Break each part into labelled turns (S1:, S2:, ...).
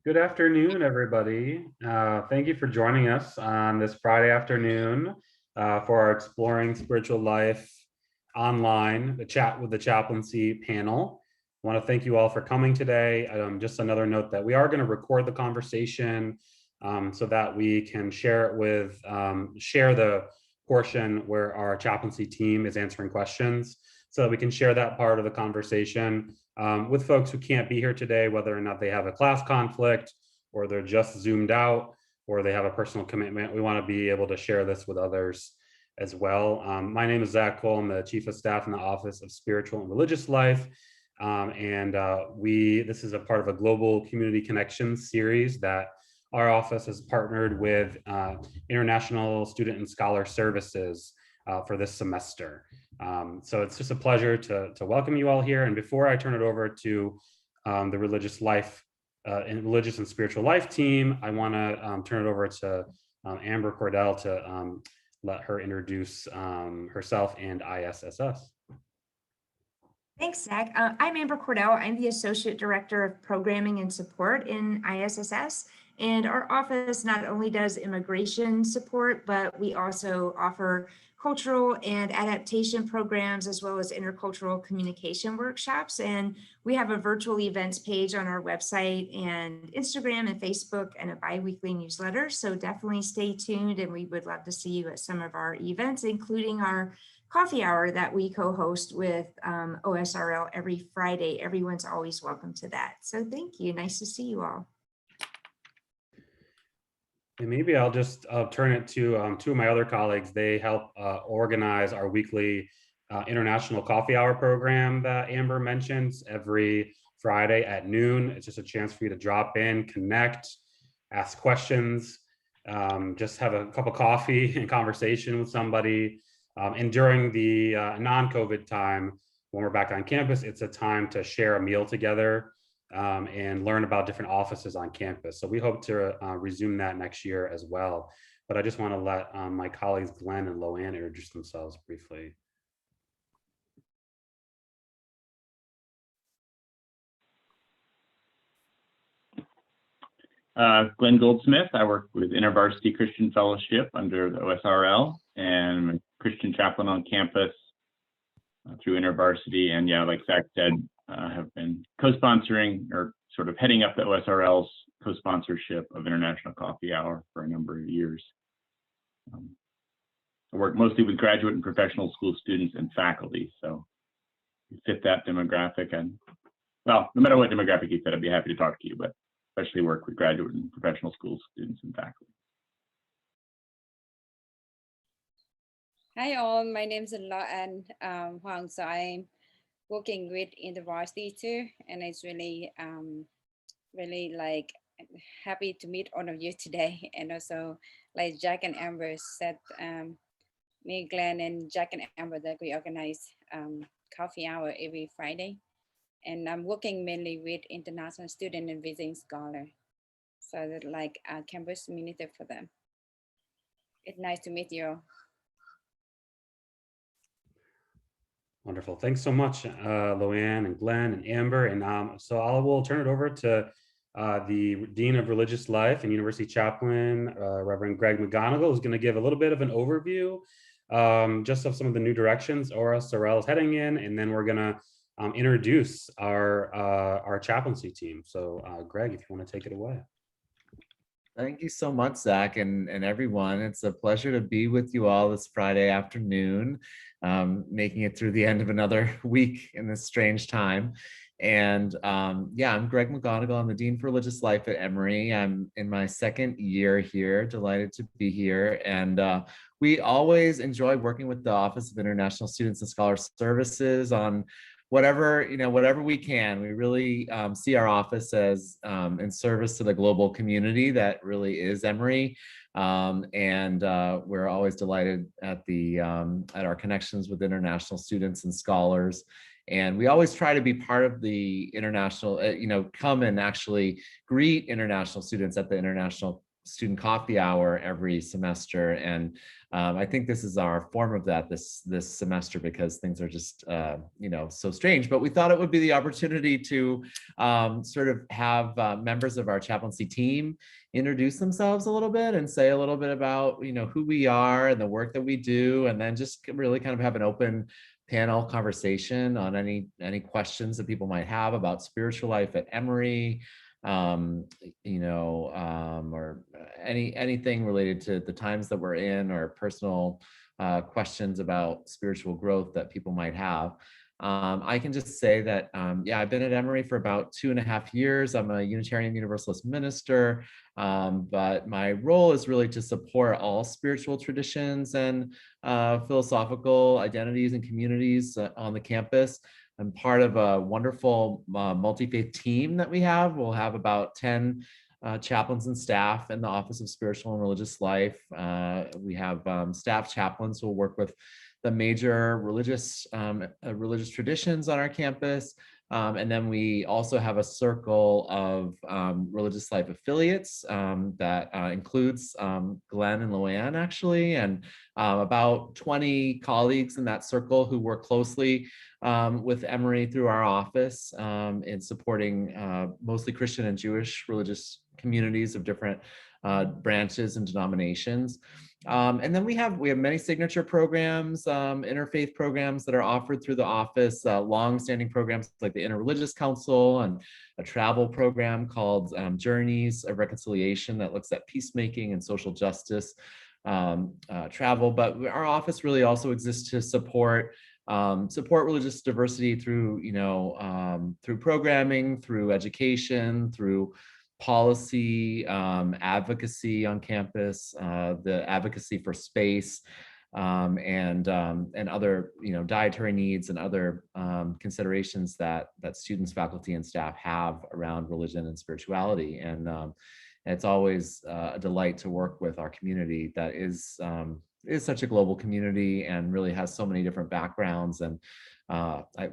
S1: Good afternoon, everybody. Thank you for joining us on this Friday afternoon for our Exploring Spiritual Life online, the Chat with the Chaplaincy panel. I want to thank you all for coming today. Just another note that we are going to record the conversation so that we can share it with, share the portion where our chaplaincy team is answering questions so that we can share that part of the conversation with folks who can't be here today, whether or not they have a class conflict or they're just zoomed out or they have a personal commitment. We want to be able to share this with others as well. My name is Zach Cole. I'm the Chief of Staff in the Office of Spiritual and Religious Life. This is a part of a global community connections series that our office has partnered with International Student and Scholar Services for this semester. So it's just a pleasure to welcome you all here. And before I turn it over to the Religious and Spiritual Life team, I want to turn it over to Amber Cordell to let her introduce herself and ISSS.
S2: Thanks, Zach. I'm Amber Cordell. I'm the Associate Director of Programming and Support in ISSS. And our office not only does immigration support, but we also offer cultural and adaptation programs, as well as intercultural communication workshops. And we have a virtual events page on our website and Instagram and Facebook and a bi-weekly newsletter. So definitely stay tuned, and we would love to see you at some of our events, including our coffee hour that we co-host with OSRL every Friday. Everyone's always welcome to that. So thank you. Nice to see you all.
S1: And maybe I'll just turn it to two of my other colleagues. They help organize our weekly international coffee hour program that Amber mentions every Friday at noon. It's just a chance for you to drop in, connect, ask questions, just have a cup of coffee and conversation with somebody. And during the non-COVID time, when we're back on campus, it's a time to share a meal together and learn about different offices on campus. So we hope to resume that next year as well. But I just want to let my colleagues Glenn and Loanne introduce themselves briefly.
S3: Glenn Goldsmith. I work with InterVarsity Christian Fellowship under the OSRL, and I'm a Christian chaplain on campus through InterVarsity. And yeah, like Zach said, have been co-sponsoring or sort of heading up the OSRL's co-sponsorship of International Coffee Hour for a number of years. I work mostly with graduate and professional school students and faculty, so you fit that demographic. And well, no matter what demographic you fit, I'd be happy to talk to you, but especially work with graduate and professional school students and faculty.
S4: Hi all, my name is Loanne Huang. So I'm working with InterVarsity too, and it's really, really like happy to meet all of you today. And also, like Jack and Amber said, me, Glenn, and Jack and Amber that we organize coffee hour every Friday. And I'm working mainly with international student and visiting scholar. So that like a campus community for them. It's nice to meet you all.
S1: Wonderful. Thanks so much, Loanne and Glenn and Amber. And so I will turn it over to the Dean of Religious Life and University Chaplain, Reverend Greg Mcgonagall, who's going to give a little bit of an overview just of some of the new directions OSRL is heading in, and then we're going to introduce our chaplaincy team. So Greg, if you want to take it away.
S5: Thank you so much, Zach, and everyone. It's a pleasure to be with you all this Friday afternoon, making it through the end of another week in this strange time. And yeah, I'm Greg Mcgonagall. I'm the Dean for Religious Life at Emory. I'm in my second year here, delighted to be here. And we always enjoy working with the Office of International Students and Scholar Services on whatever we can. We really see our office as in service to the global community that really is Emory. And we're always delighted at our connections with international students and scholars. And we always try to be part of the international, come and actually greet international students at the international student coffee hour every semester. And I think this is our form of that this semester, because things are just so strange. But we thought it would be the opportunity to sort of have members of our chaplaincy team introduce themselves a little bit and say a little bit about who we are and the work that we do, and then just really kind of have an open panel conversation on any questions that people might have about spiritual life at Emory, or anything related to the times that we're in, or personal questions about spiritual growth that people might have. I can just say that, I've been at Emory for about 2.5 years. I'm a Unitarian Universalist minister, but my role is really to support all spiritual traditions and philosophical identities and communities on the campus. I'm part of a wonderful multi-faith team that we have. We'll have about 10 chaplains and staff in the Office of Spiritual and Religious Life. We have staff chaplains who will work with the major religious traditions on our campus. And then we also have a circle of religious life affiliates that includes Glenn and Luann, actually, and about 20 colleagues in that circle who work closely with Emory through our office in supporting mostly Christian and Jewish religious communities of different branches and denominations. And then we have many signature programs, interfaith programs that are offered through the office, long-standing programs like the Interreligious Council, and a travel program called Journeys of Reconciliation that looks at peacemaking and social justice travel. But our office really also exists to support religious diversity through through programming, through education, through policy, advocacy on campus, the advocacy for space, and other dietary needs and other considerations that students, faculty, and staff have around religion and spirituality. And it's always a delight to work with our community that is such a global community and really has so many different backgrounds. And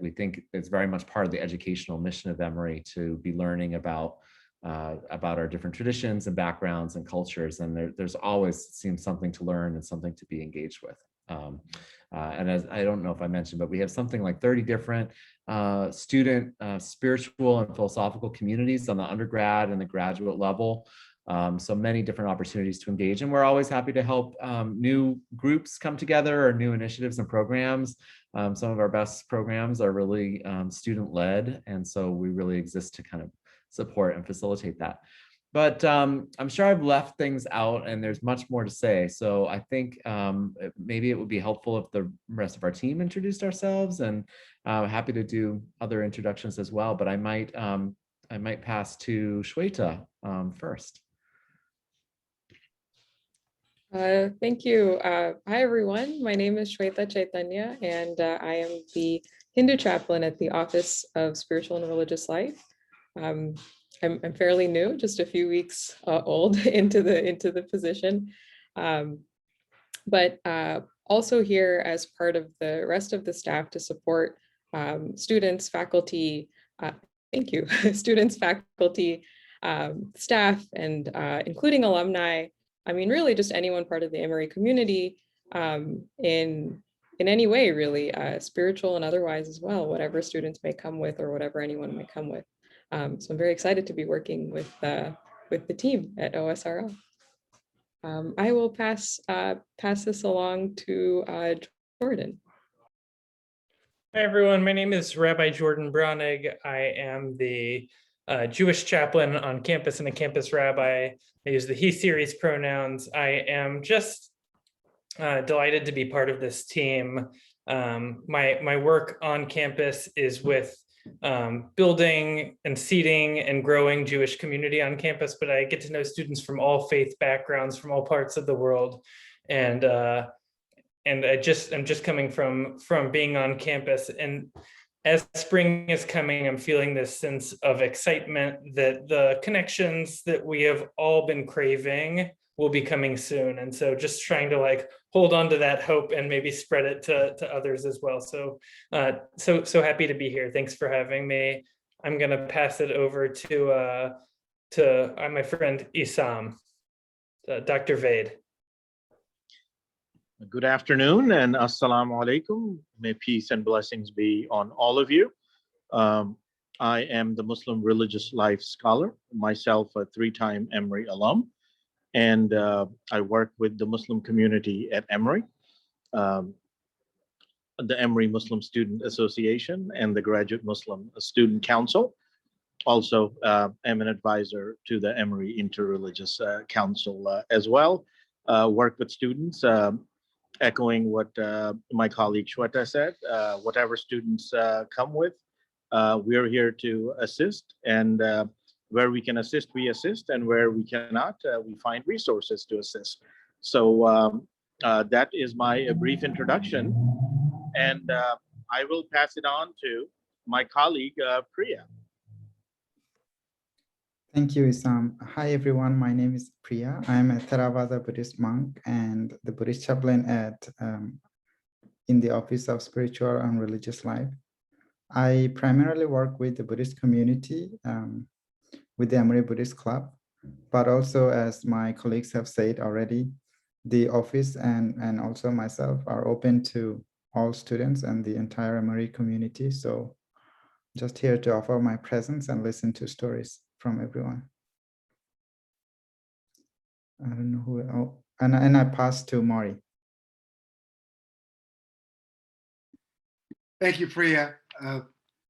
S5: we think it's very much part of the educational mission of Emory to be learning about our different traditions and backgrounds and cultures. And there's always seems something to learn and something to be engaged with. And as I don't know if I mentioned, but we have something like 30 different student spiritual and philosophical communities on the undergrad and the graduate level. So many different opportunities to engage. And we're always happy to help new groups come together or new initiatives and programs. Some of our best programs are really student-led. And so we really exist to kind of support and facilitate that. But I'm sure I've left things out and there's much more to say. So I think maybe it would be helpful if the rest of our team introduced ourselves, and happy to do other introductions as well. But I might pass to Shweta first.
S6: Thank you. Hi, everyone. My name is Shweta Chaitanya, and I am the Hindu chaplain at the Office of Spiritual and Religious Life. I'm fairly new, just a few weeks old into the position, but also here as part of the rest of the staff to support students, faculty, thank you, students, faculty, staff, and including alumni. I mean, really just anyone part of the Emory community in any way, really, spiritual and otherwise as well, whatever students may come with or whatever anyone may come with. So I'm very excited to be working with the team at OSRL. I will pass this along to Jordan.
S7: Hi, everyone. My name is Rabbi Jordan Brownig. I am the Jewish chaplain on campus and a campus rabbi. I use the he series pronouns. I am just delighted to be part of this team. My work on campus is with building and seeding and growing Jewish community on campus, but I get to know students from all faith backgrounds, from all parts of the world. And I'm just coming from being on campus. And as spring is coming, I'm feeling this sense of excitement that the connections that we have all been craving will be coming soon. And so just trying to hold on to that hope and maybe spread it to others as well. So so happy to be here. Thanks for having me. I'm gonna pass it over to my friend Isam. Dr. Vade.
S8: Good afternoon and assalamu alaikum. May peace and blessings be on all of you. I am the Muslim religious life scholar, myself a three-time Emory alum, and I work with the Muslim community at Emory, the Emory Muslim Student Association and the Graduate Muslim Student Council. Also, am an advisor to the Emory Interreligious Council as well. Work with students, echoing what my colleague Shweta said, whatever students come with, we're here to assist, and where we can assist, we assist, and where we cannot, we find resources to assist. So that is my brief introduction, and I will pass it on to my colleague, Priya.
S9: Thank you, Isam. Hi, everyone. My name is Priya. I'm a Theravada Buddhist monk and the Buddhist chaplain at in the Office of Spiritual and Religious Life. I primarily work with the Buddhist community, with the Emory Buddhist Club, but also, as my colleagues have said already, the office and also myself are open to all students and the entire Emory community. So just here to offer my presence and listen to stories from everyone. I don't know who, oh, and I pass to Maury.
S10: Thank you, Priya.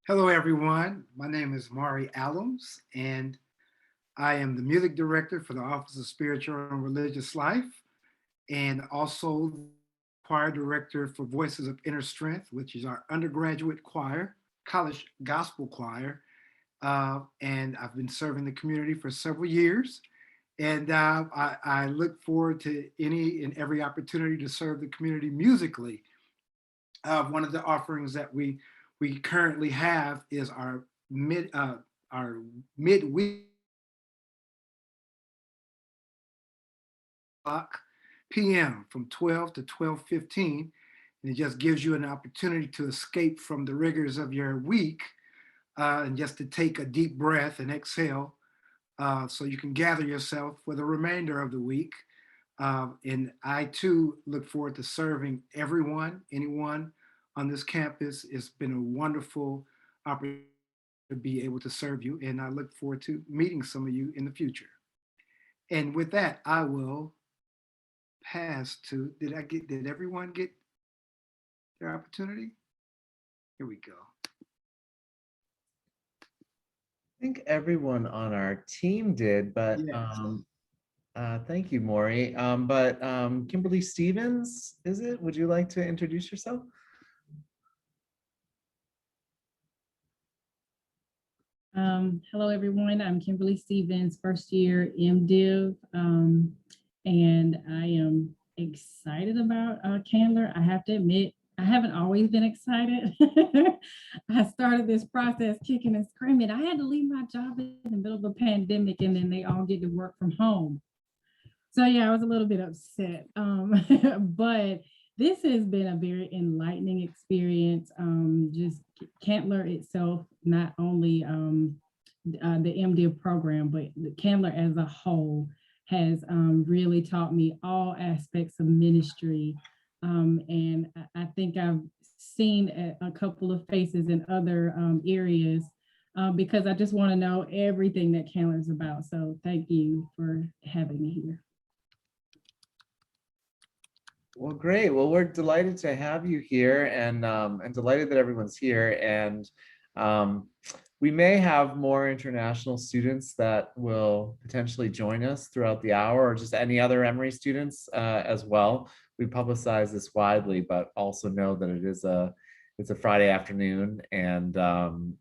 S10: Hello, everyone. My name is Maury Allums, and I am the music director for the Office of Spiritual and Religious Life, and also choir director for Voices of Inner Strength, which is our undergraduate choir, college gospel choir. And I've been serving the community for several years. And I look forward to any and every opportunity to serve the community musically. One of the offerings that we currently have is our midweek p.m. from 12 to 12:15. And it just gives you an opportunity to escape from the rigors of your week and just to take a deep breath and exhale so you can gather yourself for the remainder of the week. And I too look forward to serving everyone, anyone on this campus. It's been a wonderful opportunity to be able to serve you, and I look forward to meeting some of you in the future. And with that, I will pass to, did everyone get their opportunity? Here we go.
S5: I think everyone on our team did, but
S10: Yes.
S5: thank you, Maury. But Kimberly Stevens, is it? Would you like to introduce yourself?
S11: Hello, everyone. I'm Kimberly Stevens, first year MDiv, and I am excited about Candler. I have to admit, I haven't always been excited. I started this process kicking and screaming. I had to leave my job in the middle of a pandemic, and then they all get to work from home. So yeah, I was a little bit upset, but this has been a very enlightening experience. Just Candler itself, not only the MDiv program, but the Candler as a whole has really taught me all aspects of ministry. And I think I've seen a couple of faces in other areas because I just want to know everything that Candler is about. So thank you for having me here.
S5: Well, great. Well, we're delighted to have you here, and delighted that everyone's here. And we may have more international students that will potentially join us throughout the hour, or just any other Emory students as well. We publicize this widely, but also know that it's a Friday afternoon, and you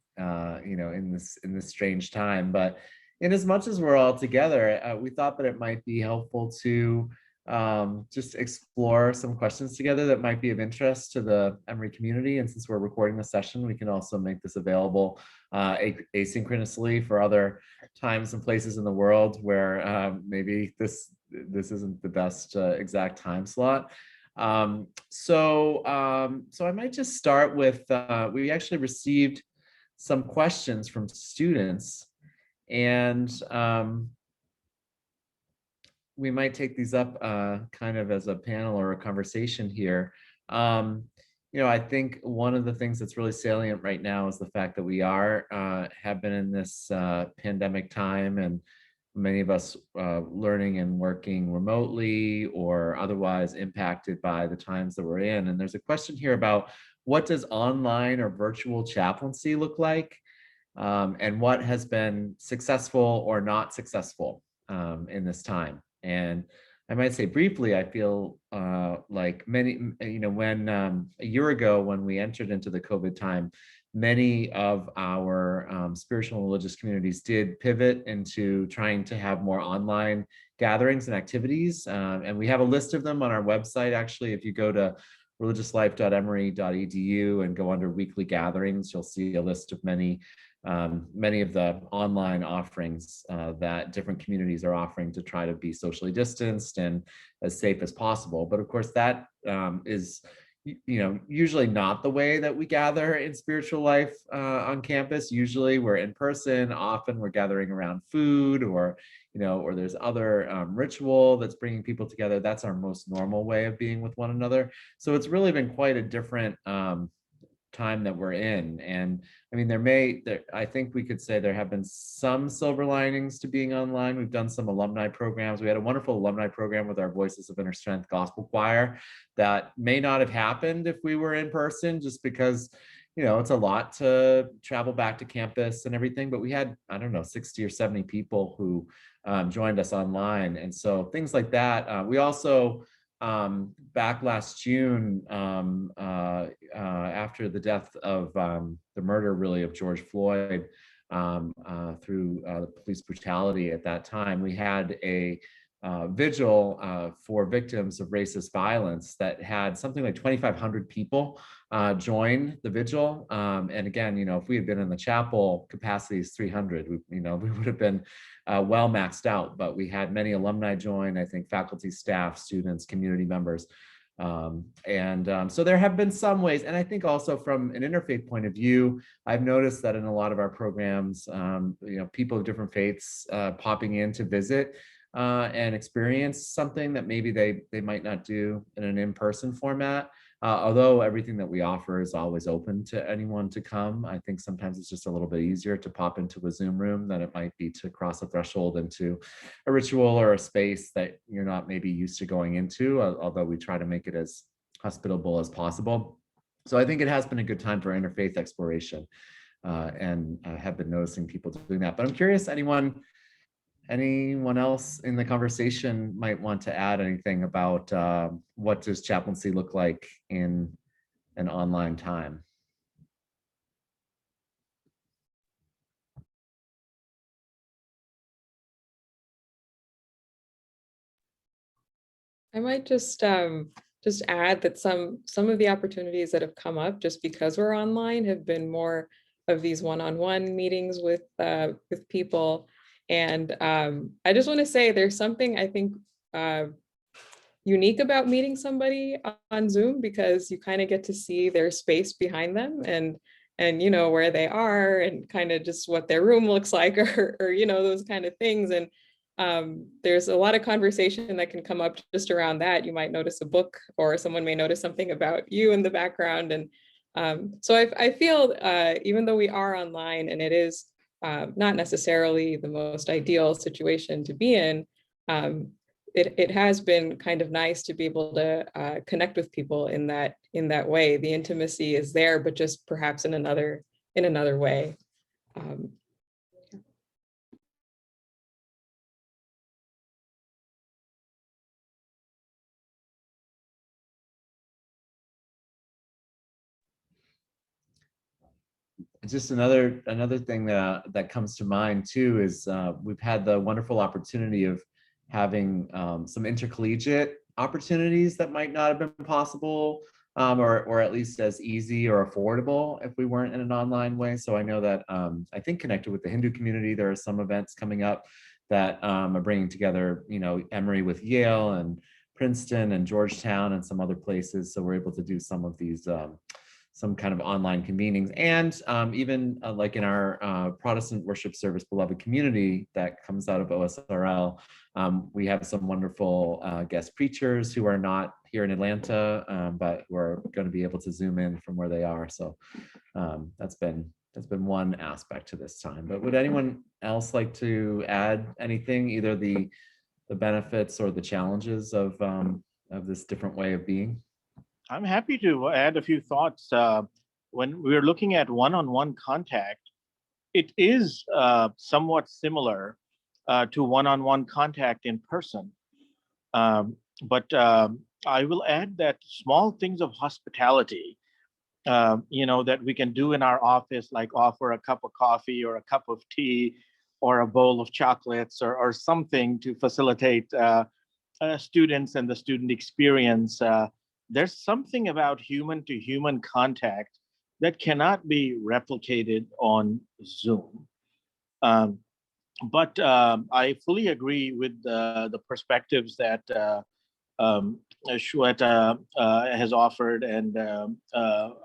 S5: know, in this strange time. But in as much as we're all together, we thought that it might be helpful to just explore some questions together that might be of interest to the Emory community. And since we're recording the session, we can also make this available asynchronously for other times and places in the world where maybe this isn't the best exact time slot. So I might just start with, we actually received some questions from students, and we might take these up kind of as a panel or a conversation here. I think one of the things that's really salient right now is the fact that we have been in this pandemic time, and many of us learning and working remotely or otherwise impacted by the times that we're in. And there's a question here about, what does online or virtual chaplaincy look like? And what has been successful or not successful in this time? And I might say briefly, I feel like when a year ago, when we entered into the COVID time, many of our spiritual and religious communities did pivot into trying to have more online gatherings and activities. And we have a list of them on our website. Actually, if you go to religiouslife.emory.edu and go under weekly gatherings, you'll see a list of many of the online offerings that different communities are offering to try to be socially distanced and as safe as possible. But of course, that is usually not the way that we gather in spiritual life on campus. Usually we're in person. Often we're gathering around food, or there's other ritual that's bringing people together. That's our most normal way of being with one another. So it's really been quite a different time that we're in. And I mean, I think we could say there have been some silver linings to being online. We've done some alumni programs. We had a wonderful alumni program with our Voices of Inner Strength Gospel Choir that may not have happened if we were in person, just because it's a lot to travel back to campus and everything. But we had, 60 or 70 people who joined us online. And so things like that. We also, back last June, after the death of the murder really of George Floyd through the police brutality at that time, we had a vigil for victims of racist violence that had something like 2,500 people join the vigil. And again, if we had been in the chapel, capacity is 300, we would have been well maxed out, but we had many alumni join, I think faculty, staff, students, community members. So there have been some ways. And I think also from an interfaith point of view, I've noticed that in a lot of our programs, people of different faiths popping in to visit and experience something that maybe they might not do in an in-person format. Although everything that we offer is always open to anyone to come, I think sometimes it's just a little bit easier to pop into a Zoom room than it might be to cross a threshold into a ritual or a space that you're not maybe used to going into, although we try to make it as hospitable as possible. So I think it has been a good time for interfaith exploration, and I have been noticing people doing that. But I'm curious, anyone else in the conversation might want to add anything about what does chaplaincy look like in an online time?
S6: I might just add that some of the opportunities that have come up just because we're online have been more of these one-on-one meetings with people. And I just want to say there's something I think unique about meeting somebody on Zoom, because you kind of get to see their space behind them and where they are and kind of just what their room looks like or those kind of things. And there's a lot of conversation that can come up just around that. You might notice a book, or someone may notice something about you in the background. And so I feel even though we are online and it is not necessarily the most ideal situation to be in, it has been kind of nice to be able to connect with people in that way. The intimacy is there, but just perhaps in another way.
S5: Just another thing that comes to mind too is we've had the wonderful opportunity of having some intercollegiate opportunities that might not have been possible, or at least as easy or affordable if we weren't in an online way. So I know that I think connected with the Hindu community, there are some events coming up that are bringing together, Emory with Yale and Princeton and Georgetown and some other places. So we're able to do some of these some kind of online convenings. And even like in our Protestant worship service beloved community that comes out of OSRL, we have some wonderful guest preachers who are not here in Atlanta, but who are going to be able to Zoom in from where they are. So that's been one aspect to this time. But would anyone else like to add anything, either the benefits or the challenges of this different way of being?
S8: I'm happy to add a few thoughts. When we're looking at one-on-one contact, it is somewhat similar to one-on-one contact in person. But I will add that small things of hospitality, that we can do in our office, like offer a cup of coffee or a cup of tea or a bowl of chocolates or something to facilitate students and the student experience. There's something about human to human contact that cannot be replicated on Zoom. But I fully agree with the perspectives that Shweta has offered, and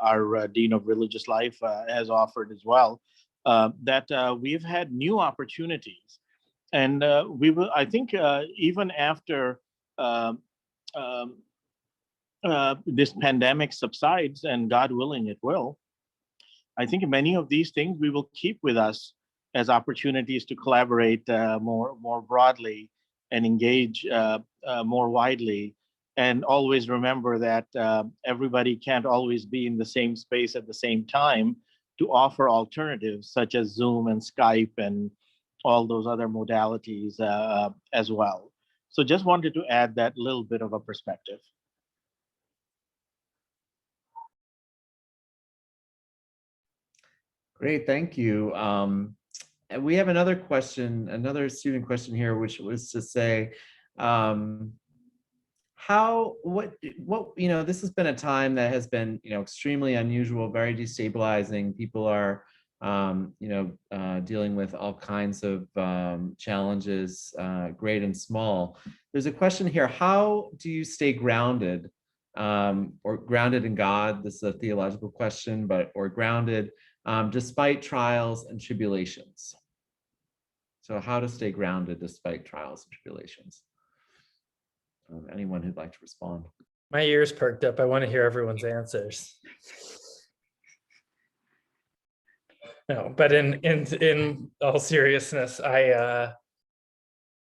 S8: our Dean of Religious Life has offered as well, that we've had new opportunities. And we will, I think, even after this pandemic subsides, and God willing it will, I think many of these things we will keep with us as opportunities to collaborate more broadly and engage more widely. And always remember that everybody can't always be in the same space at the same time, to offer alternatives such as Zoom and Skype and all those other modalities as well. So just wanted to add that little bit of a perspective.
S5: Great, thank you. And we have another question, another student question here, which was to say, this has been a time that has been, extremely unusual, very destabilizing. People are, dealing with all kinds of challenges, great and small. There's a question here: how do you stay grounded, or grounded in God? This is a theological question, or grounded despite trials and tribulations. So how to stay grounded despite trials and tribulations. Anyone who'd like to respond?
S7: My ears perked up. I want to hear everyone's answers. No, but in all seriousness,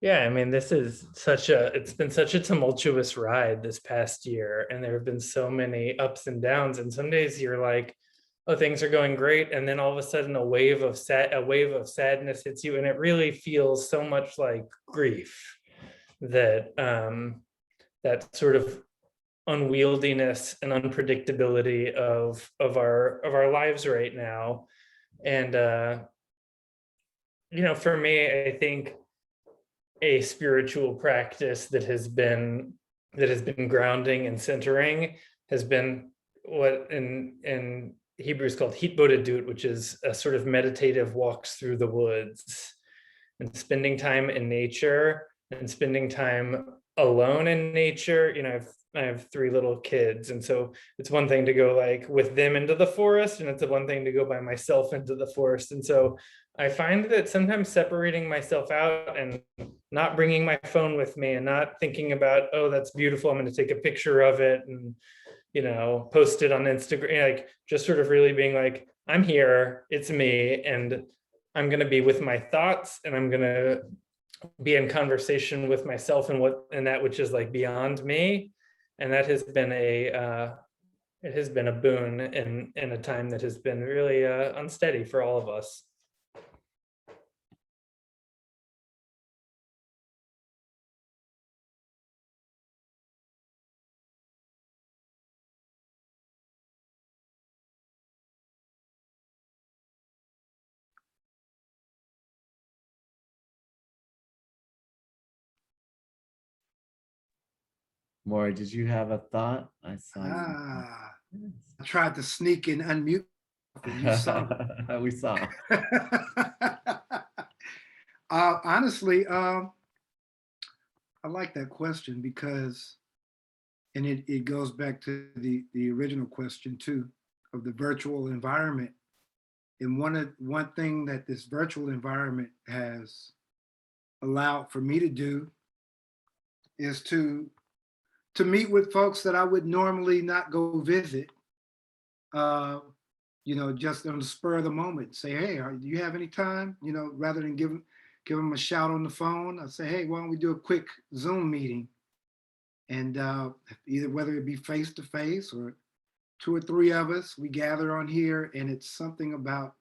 S7: it's been such a tumultuous ride this past year, and there have been so many ups and downs. And some days you're like, oh, things are going great, and then all of a sudden a wave of sadness hits you, and it really feels so much like grief, that that sort of unwieldiness and unpredictability of our lives right now. And for me, I think a spiritual practice that has been grounding and centering has been what in Hebrew is called hitbodedut, which is a sort of meditative walks through the woods, and spending time in nature and spending time alone in nature. I have 3 little kids, and so it's one thing to go like with them into the forest, and it's one thing to go by myself into the forest. And so I find that sometimes separating myself out and not bringing my phone with me and not thinking about, oh, that's beautiful, I'm going to take a picture of it and post it on Instagram, like just sort of really being like, I'm here, it's me, and I'm going to be with my thoughts, and I'm going to be in conversation with myself and that which is like beyond me. And that has been it has been a boon in a time that has been really unsteady for all of us.
S5: Maury, did you have a thought? I saw
S10: I tried to sneak and unmute. You saw.
S5: We saw.
S10: Honestly, I like that question because, and it goes back to the original question too. of the virtual environment. And one thing that this virtual environment has allowed for me to do is to meet with folks that I would normally not go visit, just on the spur of the moment. Say, hey, do you have any time? Rather than give them a shout on the phone, I say, hey, why don't we do a quick Zoom meeting? And either whether it be face to face or 2 or 3 of us, we gather on here, and it's something about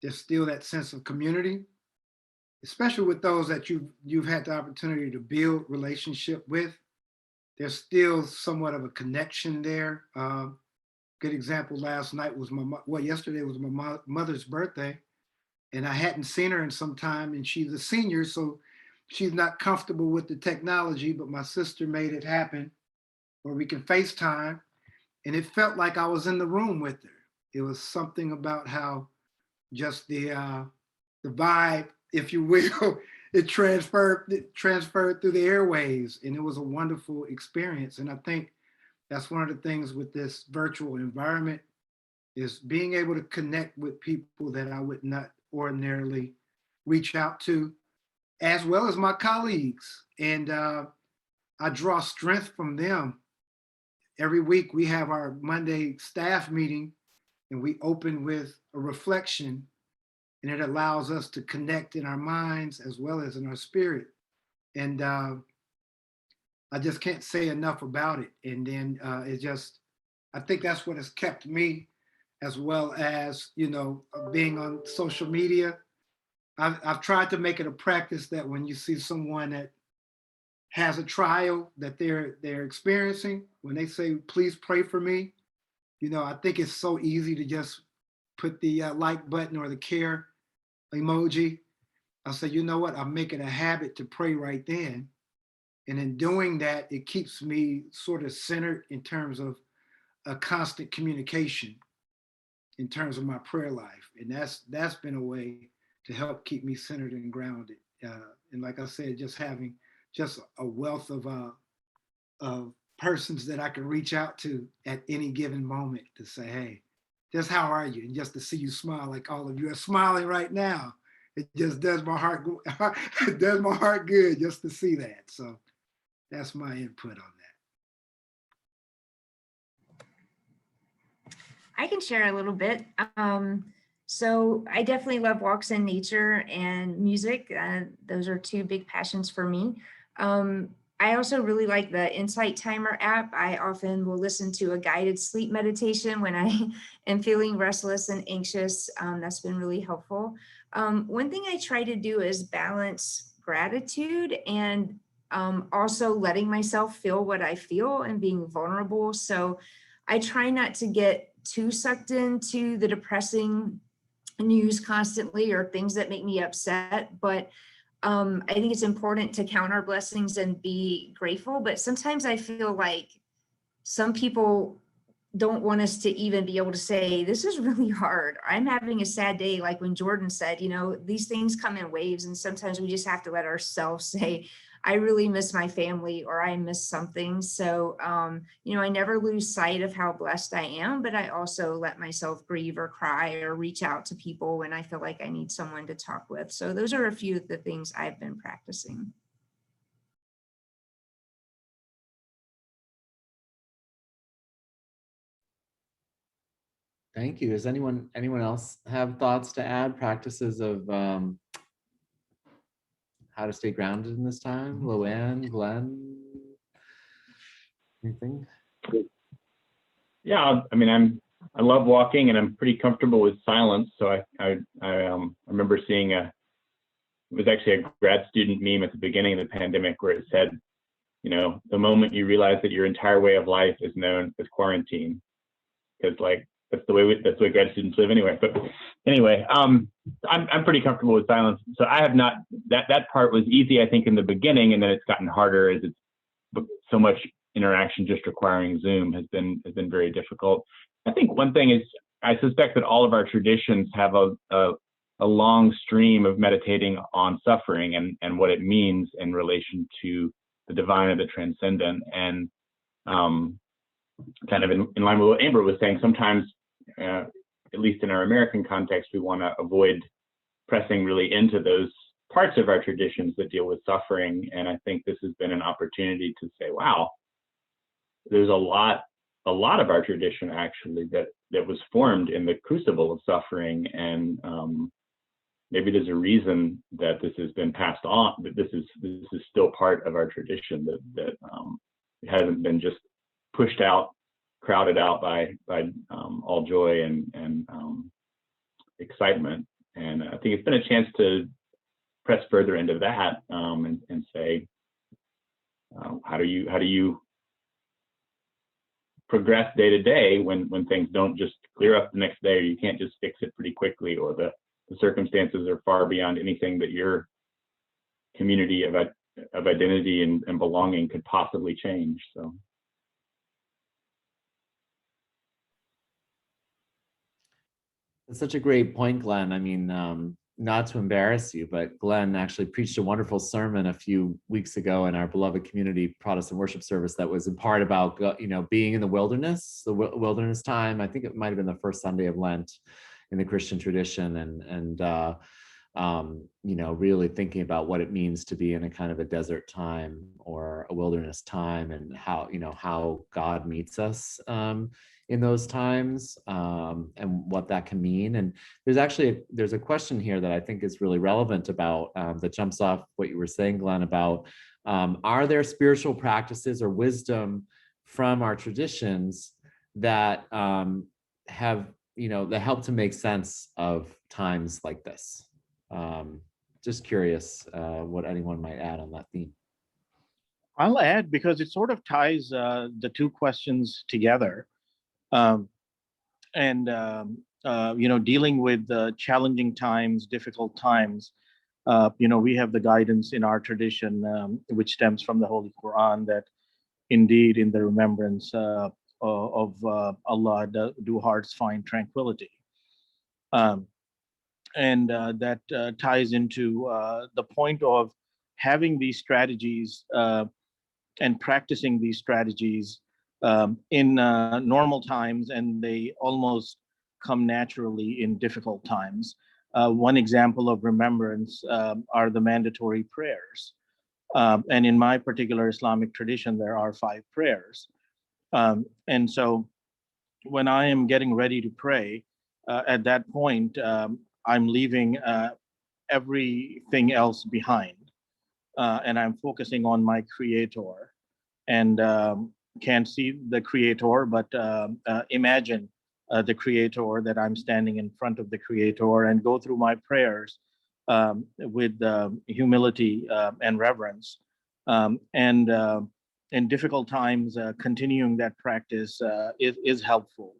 S10: there's still that sense of community, especially with those that you've had the opportunity to build relationship with. There's still somewhat of a connection there. Good example last night was yesterday was my mother's birthday, and I hadn't seen her in some time, and she's a senior, so she's not comfortable with the technology, but my sister made it happen where we can FaceTime, and it felt like I was in the room with her. It was something about how just the vibe, if you will, it transferred through the airwaves, and it was a wonderful experience. And I think that's one of the things with this virtual environment is being able to connect with people that I would not ordinarily reach out to, as well as my colleagues. And I draw strength from them. Every week we have our Monday staff meeting, and we open with a reflection, and it allows us to connect in our minds as well as in our spirit. And I just can't say enough about it. And then I think that's what has kept me, as well as, being on social media. I've tried to make it a practice that when you see someone that has a trial that they're experiencing, when they say, please pray for me, I think it's so easy to just put the like button or the care emoji. I say, you know what, I'm making a habit to pray right then. And in doing that, it keeps me sort of centered in terms of a constant communication in terms of my prayer life. And that's been a way to help keep me centered and grounded. And like I said, just having just a wealth of persons that I can reach out to at any given moment to say, hey, just how are you? And just to see you smile like all of you are smiling right now. It just does my heart good just to see that. So that's my input on that.
S2: I can share a little bit. So I definitely love walks in nature and music. Those are 2 big passions for me. I also really like the Insight Timer app. I often will listen to a guided sleep meditation when I am feeling restless and anxious. That's been really helpful. One thing I try to do is balance gratitude and also letting myself feel what I feel and being vulnerable. So I try not to get too sucked into the depressing news constantly or things that make me upset, but I think it's important to count our blessings and be grateful. But sometimes I feel like some people don't want us to even be able to say, this is really hard. I'm having a sad day. Like when Jordan said, these things come in waves, and sometimes we just have to let ourselves say, I really miss my family, or I miss something. So, I never lose sight of how blessed I am, but I also let myself grieve or cry or reach out to people when I feel like I need someone to talk with. So those are a few of the things I've been practicing.
S5: Thank you. Does anyone else have thoughts to add? Practices of how to stay grounded in this time? Loanne, Glenn, anything?
S3: Yeah, I mean, I love walking, and I'm pretty comfortable with silence. So I remember seeing it was actually a grad student meme at the beginning of the pandemic where it said, the moment you realize that your entire way of life is known as quarantine, because that's the way grad students live anyway. But anyway, I'm pretty comfortable with silence. So I have not, that part was easy, I think, in the beginning, and then it's gotten harder as it's so much interaction just requiring Zoom has been very difficult. I think one thing is, I suspect that all of our traditions have a long stream of meditating on suffering and what it means in relation to the divine or the transcendent. And kind of in line with what Amber was saying, sometimes at least in our American context, we want to avoid pressing really into those parts of our traditions that deal with suffering. And I think this has been an opportunity to say, wow, there's a lot of our tradition actually that was formed in the crucible of suffering. And maybe there's a reason that this has been passed on, that this is still part of our tradition, that it hasn't been just pushed out, crowded out by all joy and excitement. And I think it's been a chance to press further into that and say, how do you progress day to day when things don't just clear up the next day, or you can't just fix it pretty quickly, or the circumstances are far beyond anything that your community of identity and belonging could possibly change. So.
S5: That's such a great point, Glenn. I mean, not to embarrass you, but Glenn actually preached a wonderful sermon a few weeks ago in our beloved community Protestant worship service that was in part about, being in the wilderness time. I think it might have been the first Sunday of Lent in the Christian tradition, and really thinking about what it means to be in a kind of a desert time or a wilderness time, and how God meets us in those times, and what that can mean. And there's a question here that I think is really relevant about that jumps off what you were saying, Glenn, about are there spiritual practices or wisdom from our traditions that have that help to make sense of times like this? Just curious what anyone might add on that theme.
S8: I'll add, because it sort of ties the two questions together. Dealing with challenging times, difficult times, we have the guidance in our tradition, which stems from the Holy Quran, that indeed in the remembrance of Allah do hearts find tranquility. That ties into the point of having these strategies and practicing these strategies in normal times, and they almost come naturally in difficult times. One example of remembrance are the mandatory prayers. And in my particular Islamic tradition, there are 5 prayers. And so when I am getting ready to pray, at that point, I'm leaving everything else behind. And I'm focusing on my Creator. And can't see the Creator, but imagine the Creator, that I'm standing in front of the Creator, and go through my prayers with humility and reverence. And in difficult times, continuing that practice is helpful.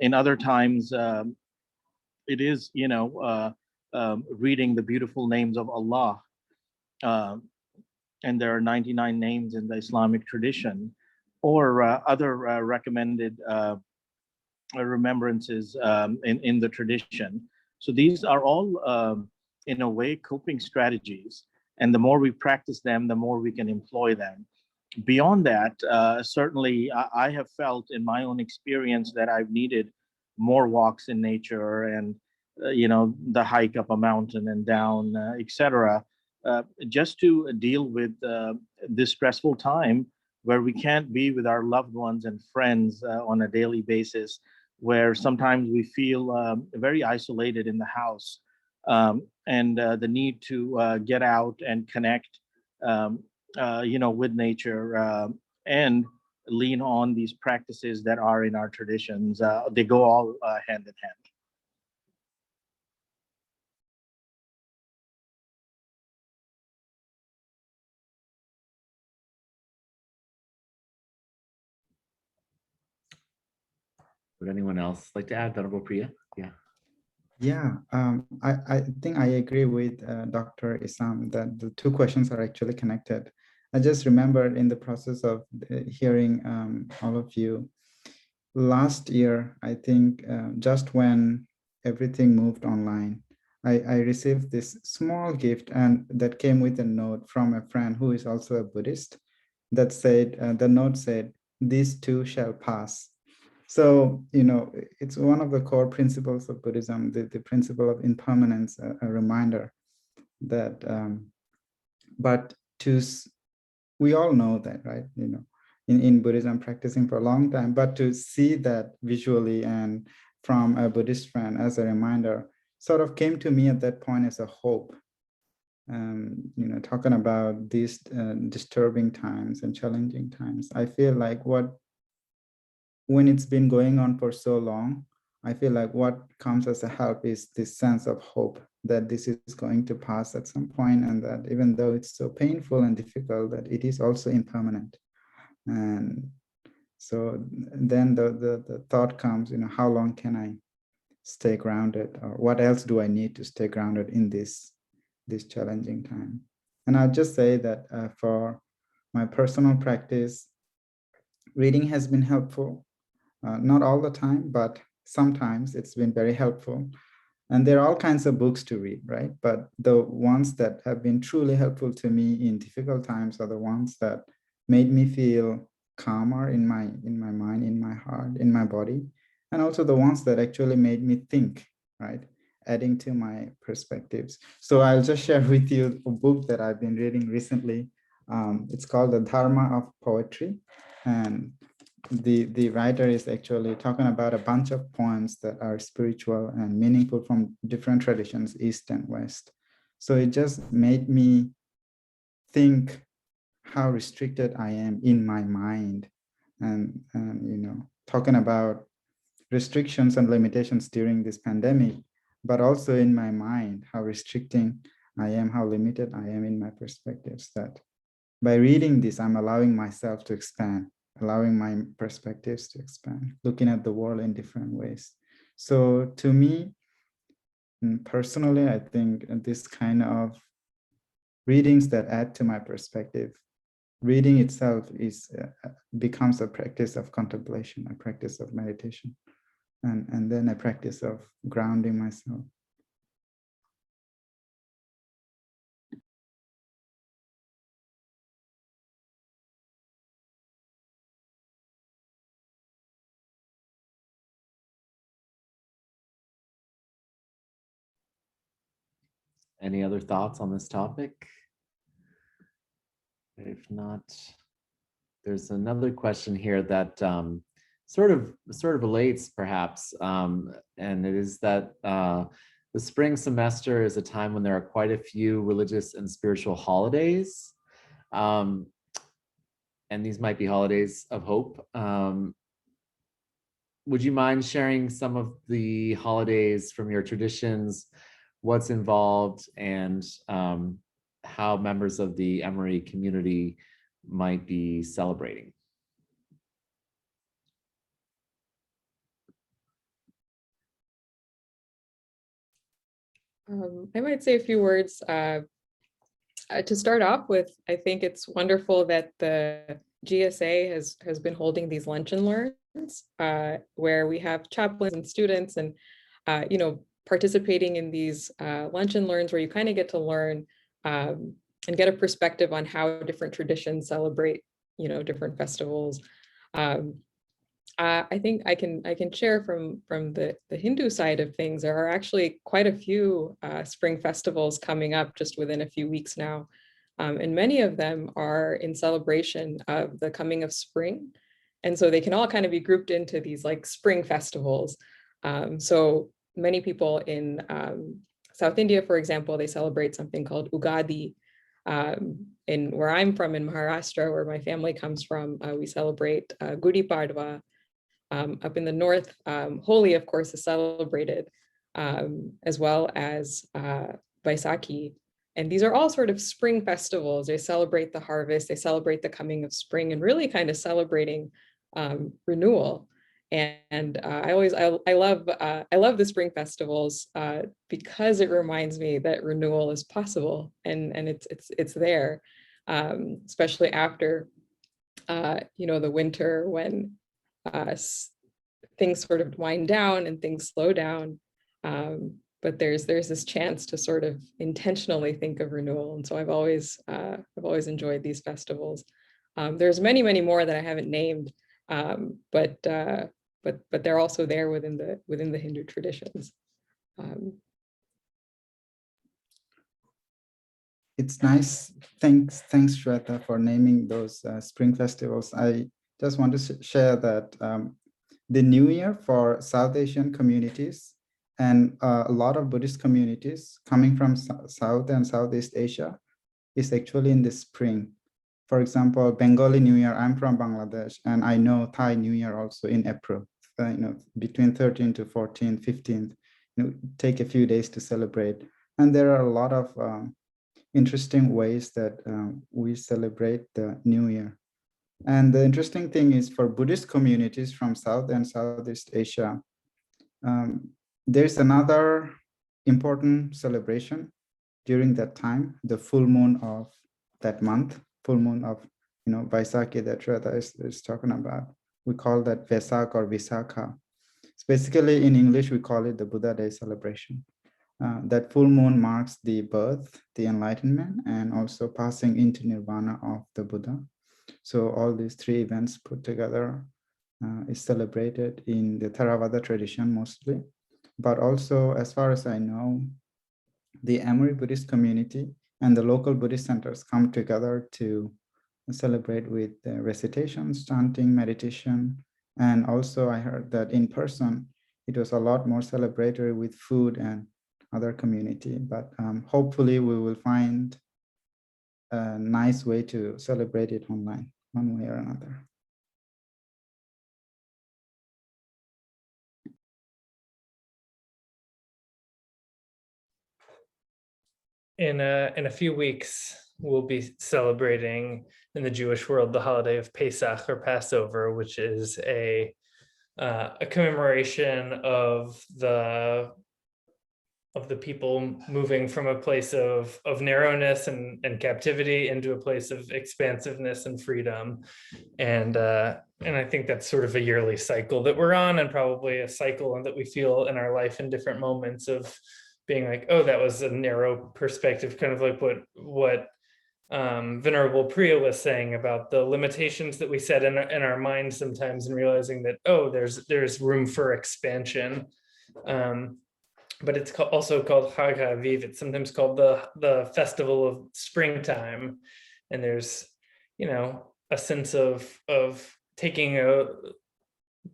S8: In other times, it is, reading the beautiful names of Allah. And there are 99 names in the Islamic tradition, or other recommended remembrances in the tradition. So these are all, in a way, coping strategies. And the more we practice them, the more we can employ them. Beyond that, certainly I have felt in my own experience that I've needed more walks in nature, and, the hike up a mountain and down, etc. Just to deal with this stressful time where we can't be with our loved ones and friends on a daily basis, where sometimes we feel very isolated in the house, and the need to get out and connect, with nature, and lean on these practices that are in our traditions. They go all hand in hand.
S5: Would anyone else like to add, Venerable Priya? Yeah.
S9: Yeah, I think I agree with Dr. Isam that the two questions are actually connected. I just remembered in the process of hearing all of you, last year, I think just when everything moved online, I received this small gift, and that came with a note from a friend who is also a Buddhist, that said, the note said, "This too shall pass." So, it's one of the core principles of Buddhism, the principle of impermanence, a reminder that, but we all know that, right? In Buddhism, practicing for a long time, but to see that visually and from a Buddhist friend as a reminder sort of came to me at that point as a hope. Talking about these disturbing times and challenging times, I feel like when it's been going on for so long, I feel like what comes as a help is this sense of hope that this is going to pass at some point, and that even though it's so painful and difficult, that it is also impermanent. And so then the thought comes, how long can I stay grounded, or what else do I need to stay grounded in this challenging time? And I'll just say that for my personal practice, reading has been helpful. Not all the time, but sometimes it's been very helpful. And there are all kinds of books to read, right? But the ones that have been truly helpful to me in difficult times are the ones that made me feel calmer in my mind, in my heart, in my body, and also the ones that actually made me think, right? Adding to my perspectives. So I'll just share with you a book that I've been reading recently. It's called The Dharma of Poetry. And the writer is actually talking about a bunch of poems that are spiritual and meaningful from different traditions, East and West. So it just made me think how restricted I am in my mind, and talking about restrictions and limitations during this pandemic, but also in my mind, how restricting I am, how limited I am in my perspectives. That by reading this, I'm allowing myself to expand, allowing my perspectives to expand, looking at the world in different ways. So to me, personally, I think this kind of readings that add to my perspective, reading itself becomes a practice of contemplation, a practice of meditation, and then a practice of grounding myself.
S5: Any other thoughts on this topic? If not, there's another question here that sort of relates perhaps, and it is that the spring semester is a time when there are quite a few religious and spiritual holidays, and these might be holidays of hope. Would you mind sharing some of the holidays from your traditions, what's involved, and how members of the Emory community might be celebrating?
S6: I might say a few words. To start off with, I think it's wonderful that the GSA has been holding these lunch and learns where we have chaplains and students and participating in these lunch and learns where you kind of get to learn and get a perspective on how different traditions celebrate different festivals. I think I can share from the Hindu side of things. There are actually quite a few spring festivals coming up just within a few weeks now. And many of them are in celebration of the coming of spring. And so they can all kind of be grouped into these like spring festivals. So many people in South India, for example, they celebrate something called Ugadi. In where I'm from, in Maharashtra, where my family comes from, we celebrate Gudi Padwa. Up in the north, Holi, of course, is celebrated, as well as Baisakhi. And these are all sort of spring festivals. They celebrate the harvest, they celebrate the coming of spring, and really kind of celebrating renewal. And I love the spring festivals because it reminds me that renewal is possible, and it's there, especially after the winter when things sort of wind down and things slow down. But there's this chance to sort of intentionally think of renewal. And so I've always enjoyed these festivals. There's many more that I haven't named, but but they're also there within the Hindu traditions.
S9: It's nice. Thanks, Shweta, for naming those spring festivals. I just want to share that the New Year for South Asian communities and a lot of Buddhist communities coming from South and Southeast Asia is actually in the spring. For example, Bengali New Year, I'm from Bangladesh, and I know Thai New Year also in April, between 13th to 14th, 15th, take a few days to celebrate. And there are a lot of interesting ways that we celebrate the New Year. And the interesting thing is for Buddhist communities from South and Southeast Asia, there's another important celebration during that time, the full moon of that month, full moon of Vaisakhi that Shweta is talking about. We call that Vesak or Visakha. It's basically in English, we call it the Buddha Day celebration. That full moon marks the birth, the enlightenment, and also passing into nirvana of the Buddha. So all these three events put together is celebrated in the Theravada tradition mostly. But also, as far as I know, the Emory Buddhist community and the local Buddhist centers come together to celebrate with recitations, chanting, meditation. And also I heard that in person, it was a lot more celebratory with food and other community, but hopefully we will find a nice way to celebrate it online, one way or another.
S7: In a few weeks, we'll be celebrating in the Jewish world the holiday of Pesach or Passover, which is a commemoration of the people moving from a place of narrowness and captivity into a place of expansiveness and freedom. And I think that's sort of a yearly cycle that we're on, and probably a cycle that we feel in our life in different moments of being like, oh, that was a narrow perspective, kind of like what Venerable Priya was saying about the limitations that we set in our minds sometimes, and realizing that, oh, there's room for expansion. But it's also called Chag HaAviv. It's sometimes called the festival of springtime. And there's, a sense of taking a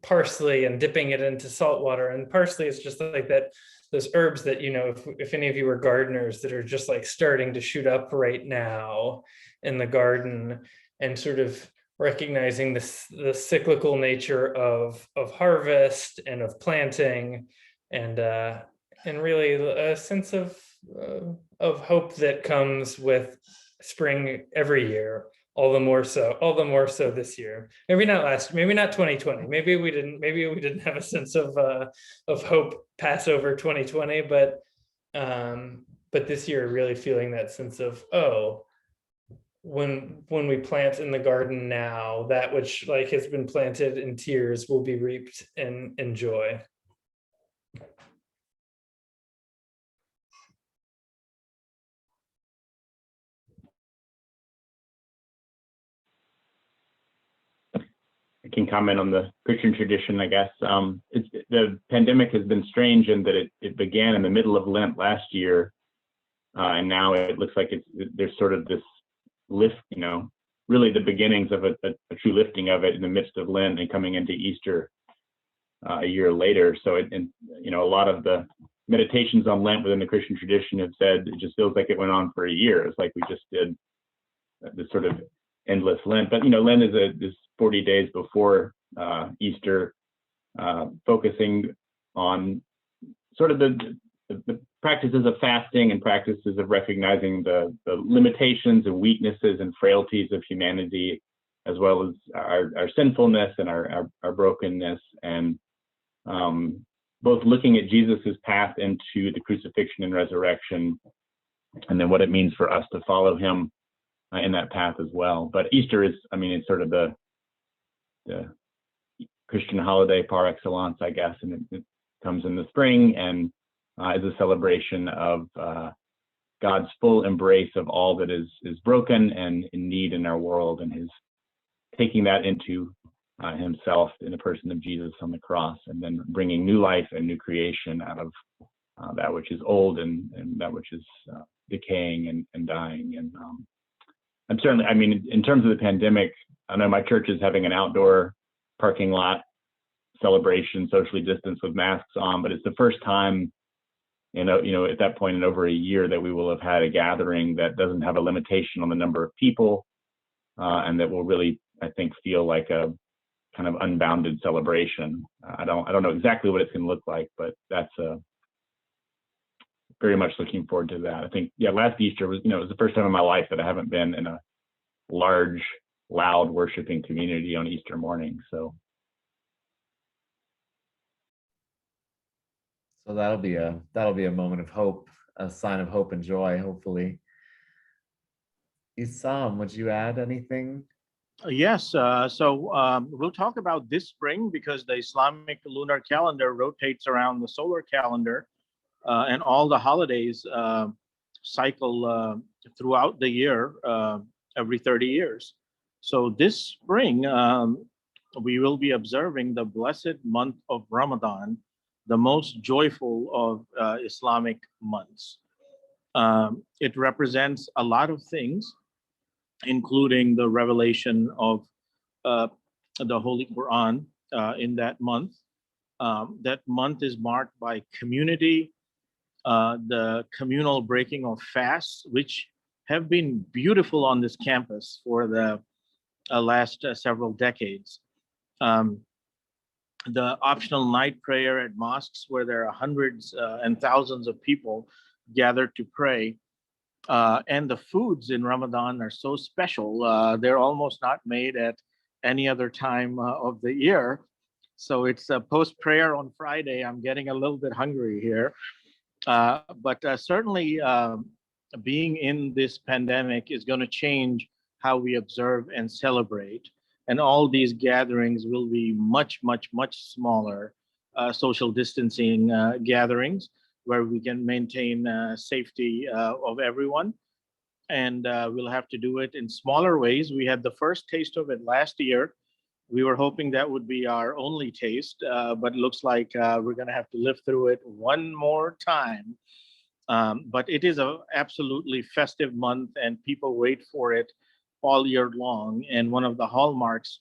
S7: parsley and dipping it into salt water. And parsley is just like that, those herbs that, if any of you are gardeners, that are just like starting to shoot up right now in the garden, and sort of recognizing the cyclical nature of harvest and of planting, and really a sense of hope that comes with spring every year. All the more so this year. Maybe not 2020. Maybe we didn't have a sense of hope pass over 2020, but this year really feeling that sense of, oh, when we plant in the garden now, that which has been planted in tears will be reaped in joy.
S3: I can comment on the Christian tradition, I guess. The pandemic has been strange in that it began in the middle of Lent last year, and now it looks like there's sort of this lift, really the beginnings of a true lifting of it in the midst of Lent and coming into Easter a year later. So, a lot of the meditations on Lent within the Christian tradition have said it just feels like it went on for a year. It's like we just did this sort of endless Lent. But Lent is 40 days before Easter, focusing on sort of the practices of fasting and practices of recognizing the limitations and weaknesses and frailties of humanity, as well as our sinfulness and our brokenness, and both looking at Jesus's path into the crucifixion and resurrection, and then what it means for us to follow him in that path as well. But Easter is, it's sort of the Christian holiday par excellence, I guess, and it comes in the spring and is a celebration of God's full embrace of all that is broken and in need in our world, and his taking that into himself in the person of Jesus on the cross, and then bringing new life and new creation out of that which is old and that which is decaying and dying. And I'm certainly, I mean, in terms of the pandemic, I know my church is having an outdoor parking lot celebration, socially distanced with masks on, but it's the first time, at that point in over a year that we will have had a gathering that doesn't have a limitation on the number of people, and that will really, I think, feel like a kind of unbounded celebration. I don't know exactly what it's going to look like, but that's very much looking forward to that. I think, last Easter was, it was the first time in my life that I haven't been in a large, loud worshiping community on Easter morning. So
S5: that'll be a moment of hope, a sign of hope and joy, hopefully. Isam, would you add anything?
S8: Yes, so we'll talk about this spring because the Islamic lunar calendar rotates around the solar calendar, and all the holidays cycle throughout the year every 30 years. So this spring, we will be observing the blessed month of Ramadan, the most joyful of Islamic months. It represents a lot of things, including the revelation of the Holy Quran in that month. That month is marked by community, the communal breaking of fasts, which have been beautiful on this campus for the last several decades. The optional night prayer at mosques, where there are hundreds and thousands of people gathered to pray. And the foods in Ramadan are so special. They're almost not made at any other time of the year. So it's post-prayer on Friday. I'm getting a little bit hungry here. But certainly being in this pandemic is going to change how we observe and celebrate. And all these gatherings will be much, much, much smaller social distancing gatherings where we can maintain safety of everyone. And we'll have to do it in smaller ways. We had the first taste of it last year. We were hoping that would be our only taste, but it looks like we're going to have to live through it one more time. But it is an absolutely festive month, and people wait for it all year long. And one of the hallmarks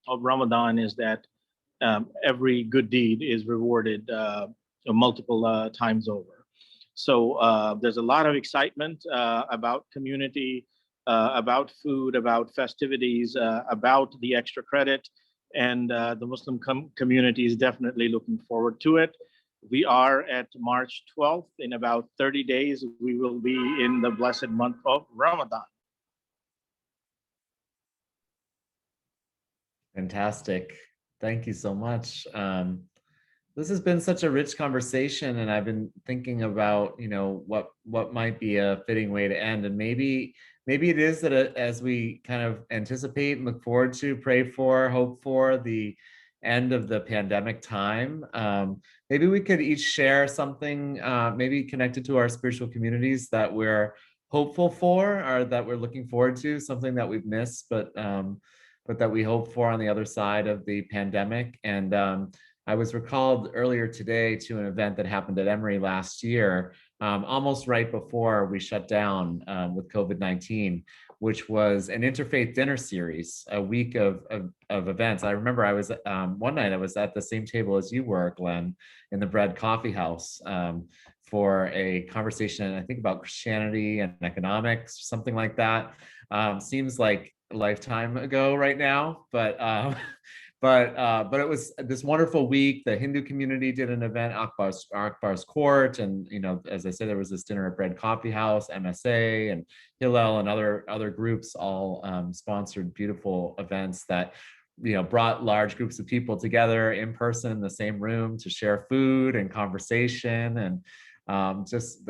S8: of Ramadan is that every good deed is rewarded multiple times over. So there's a lot of excitement about community, about food, about festivities, about the extra credit, and the Muslim community is definitely looking forward to it. We are at March 12th. In about 30 days, we will be in the blessed month of Ramadan.
S5: Fantastic. Thank you so much. This has been such a rich conversation, and I've been thinking about, what might be a fitting way to end. And maybe it is that as we kind of anticipate and look forward to, pray for, hope for the end of the pandemic time, maybe we could each share something, maybe connected to our spiritual communities that we're hopeful for, or that we're looking forward to, something that we've missed, but that we hope for on the other side of the pandemic. And I was recalled earlier today to an event that happened at Emory last year, almost right before we shut down with COVID-19, which was an interfaith dinner series, a week of events. I remember I was one night I was at the same table as you were, Glenn, in the Bread Coffee House for a conversation, I think, about Christianity and economics, something like that. Seems like a lifetime ago right now, but it was this wonderful week. The Hindu community did an event, Akbar's Court, and as I said, there was this dinner at Bread Coffee House, MSA and Hillel and other groups all sponsored beautiful events that brought large groups of people together in person in the same room to share food and conversation, and just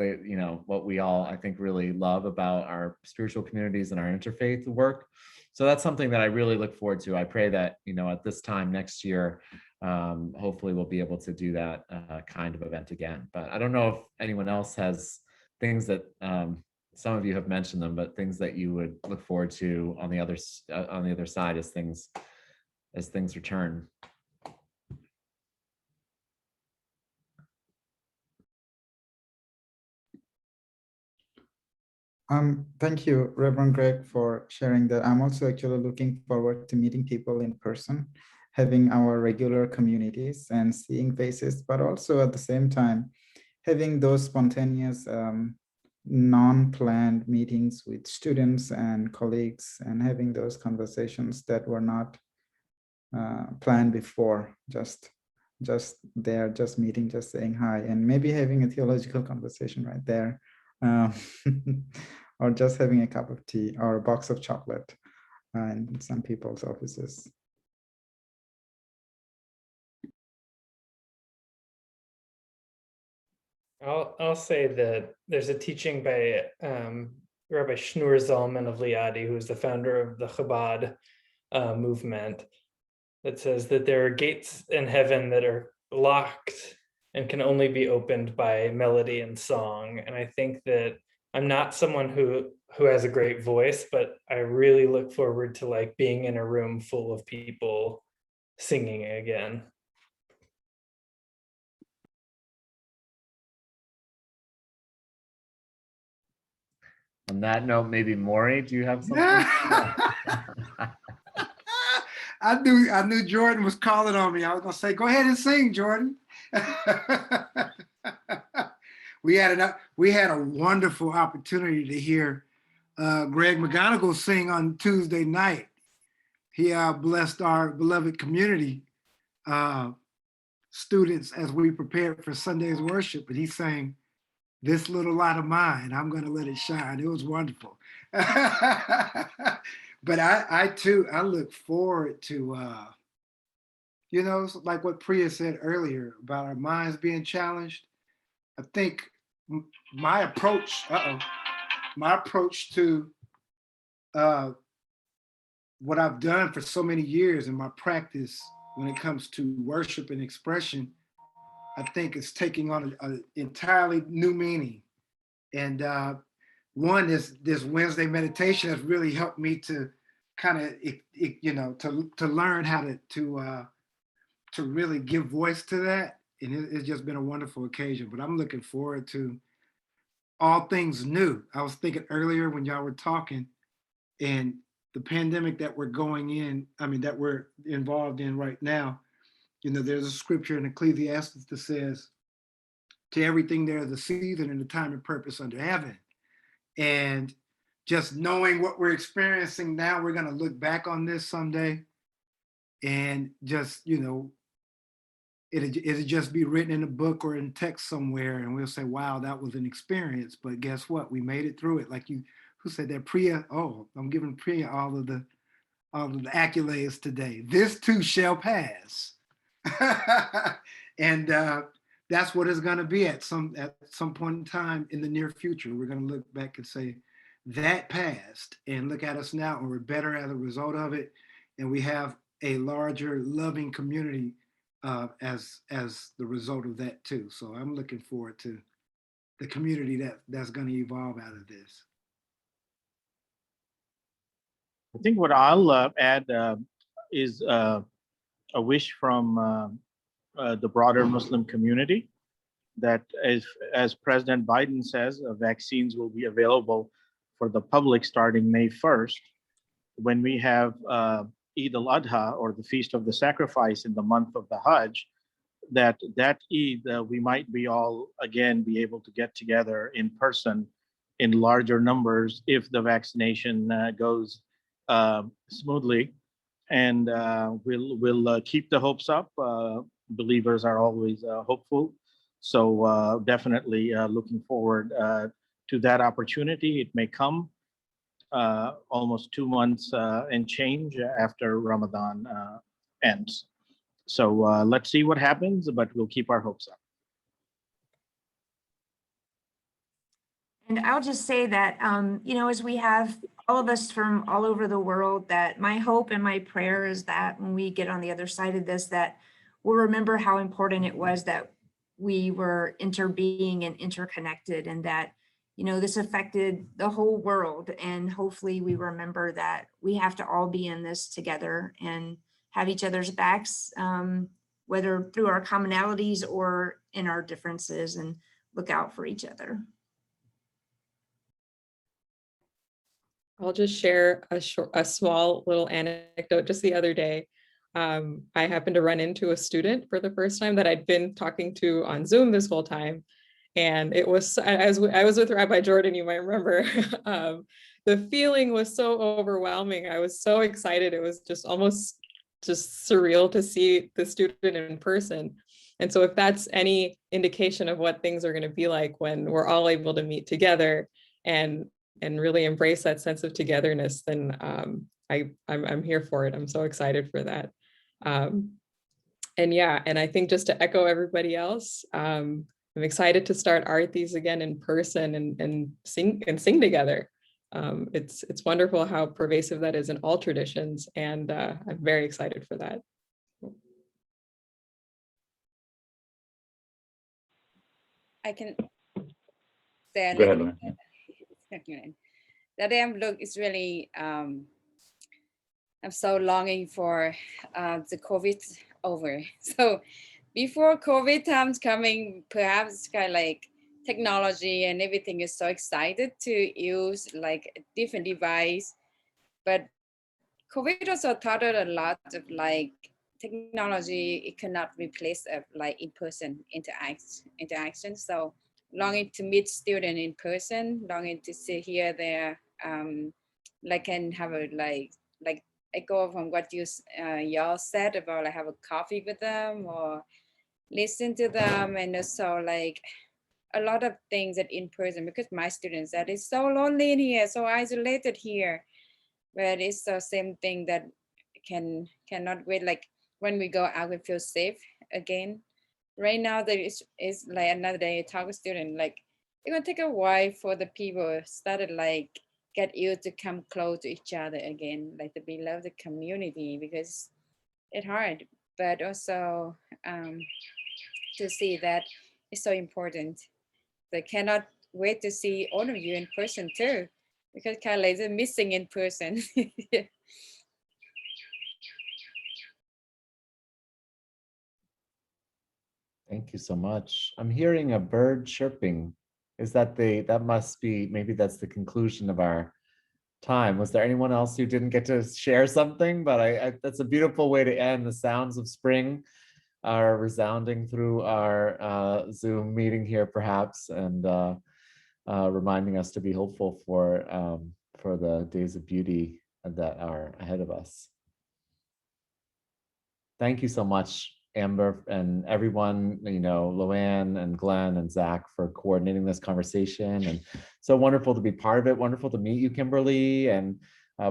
S5: what we all, I think, really love about our spiritual communities and our interfaith work. So that's something that I really look forward to. I pray that, at this time next year, hopefully we'll be able to do that kind of event again. But I don't know if anyone else has things that, some of you have mentioned them, but things that you would look forward to on the other side as things things return.
S9: Thank you, Reverend Greg, for sharing that. I'm also actually looking forward to meeting people in person, having our regular communities and seeing faces, but also at the same time, having those spontaneous, non-planned meetings with students and colleagues and having those conversations that were not planned before, just there, just meeting, just saying hi, and maybe having a theological conversation right there. Or just having a cup of tea or a box of chocolate in some people's offices.
S7: I'll say that there's a teaching by Rabbi Shneur Zalman of Liadi, who is the founder of the Chabad movement, that says that there are gates in heaven that are locked and can only be opened by melody and song. And I think that I'm not someone who has a great voice, but I really look forward to like being in a room full of people singing again.
S5: On that note, maybe Maury, do you have something?
S10: I knew Jordan was calling on me. I was gonna say, go ahead and sing, Jordan. We had a wonderful opportunity to hear Greg Mcgonagall sing on Tuesday night. He blessed our beloved community students as we prepared for Sunday's worship, and he sang, "This Little Light of Mine, I'm gonna let it shine." It was wonderful. But I too, I look forward to, like what Priya said earlier about our minds being challenged. I think my approach to what I've done for so many years in my practice when it comes to worship and expression, I think it's taking on an entirely new meaning. And one is this Wednesday meditation has really helped me to kind of, to learn how to really give voice to that. And it's just been a wonderful occasion, but I'm looking forward to all things new. I was thinking earlier when y'all were talking and the pandemic that we're that we're involved in right now, there's a scripture in Ecclesiastes that says, to everything there is a season and a time and purpose under heaven. And just knowing what we're experiencing now, we're going to look back on this someday and just, it'll just be written in a book or in text somewhere. And we'll say, wow, that was an experience. But guess what? We made it through it. Like who said that? Priya? Oh, I'm giving Priya all of the accolades today. This too shall pass. And that's what it's going to be at some point in time in the near future. We're going to look back and say that passed, and look at us now, and we're better as a result of it. And we have a larger loving community as the result of that too. So I'm looking forward to the community that's going to evolve out of this.
S8: I think what I'll add is a wish from the broader Muslim community that as President Biden says, vaccines will be available for the public starting May 1st. When we have Eid al-Adha, or the Feast of the Sacrifice in the month of the Hajj, that Eid, we might be all again be able to get together in person in larger numbers if the vaccination goes smoothly. And we'll keep the hopes up. Believers are always hopeful. So definitely looking forward to that opportunity. It may come almost 2 months and change after Ramadan ends. So let's see what happens, but we'll keep our hopes up.
S2: And I'll just say that, as we have all of us from all over the world, that my hope and my prayer is that when we get on the other side of this, that we'll remember how important it was that we were interbeing and interconnected, and that, this affected the whole world. And hopefully we remember that we have to all be in this together, and have each other's backs, whether through our commonalities or in our differences, and look out for each other.
S6: I'll just share a small little anecdote. Just the other day, I happened to run into a student for the first time that I'd been talking to on Zoom this whole time. And it was, I was with Rabbi Jordan, you might remember. The feeling was so overwhelming. I was so excited. It was just almost just surreal to see the student in person. And so if that's any indication of what things are going to be like when we're all able to meet together and really embrace that sense of togetherness, then I'm here for it. I'm so excited for that. And yeah, and I think just to echo everybody else, I'm excited to start Aartis again in person and sing together. It's wonderful how pervasive that is in all traditions, and I'm very excited for that.
S4: I can say
S3: Go ahead, Lynn.
S4: that look is really I'm so longing for the COVID over. So before COVID times coming, perhaps it's kind of like technology and everything is so excited to use like a different device, but COVID also taught us a lot of like technology. It cannot replace like in-person interaction. So longing to meet students in person, longing to see here there, like can have a like echo from what y'all said about like have a coffee with them or listen to them, and also like a lot of things that in person, because my students that is so lonely in here, so isolated here, but it's the same thing that cannot wait. Like when we go out, we feel safe again. Right now there is like another day talk with student, like it's gonna take a while for the people started like get used to come close to each other again, like to beloved the community, because it's hard, but also to see that it's so important. They cannot wait to see all of you in person too, because kind of like they're missing in person.
S5: Thank you so much. I'm hearing a bird chirping. Is that that must be, maybe that's the conclusion of our time. Was there anyone else who didn't get to share something? But that's a beautiful way to end. The sounds of spring are resounding through our Zoom meeting here, perhaps, and reminding us to be hopeful for the days of beauty that are ahead of us. Thank you so much, Amber, and everyone, Luann and Glenn and Zach, for coordinating this conversation. And so wonderful to be part of it. Wonderful to meet you, Kimberly, and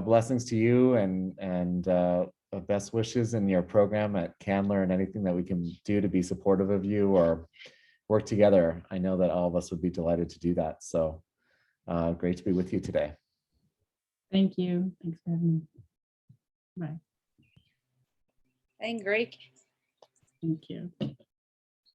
S5: blessings to you, and best wishes in your program at Candler, and anything that we can do to be supportive of you or work together. I know that all of us would be delighted to do that. So great to be with you today.
S11: Thank you. Thanks for having me. Bye.
S4: And great.
S11: Thank you.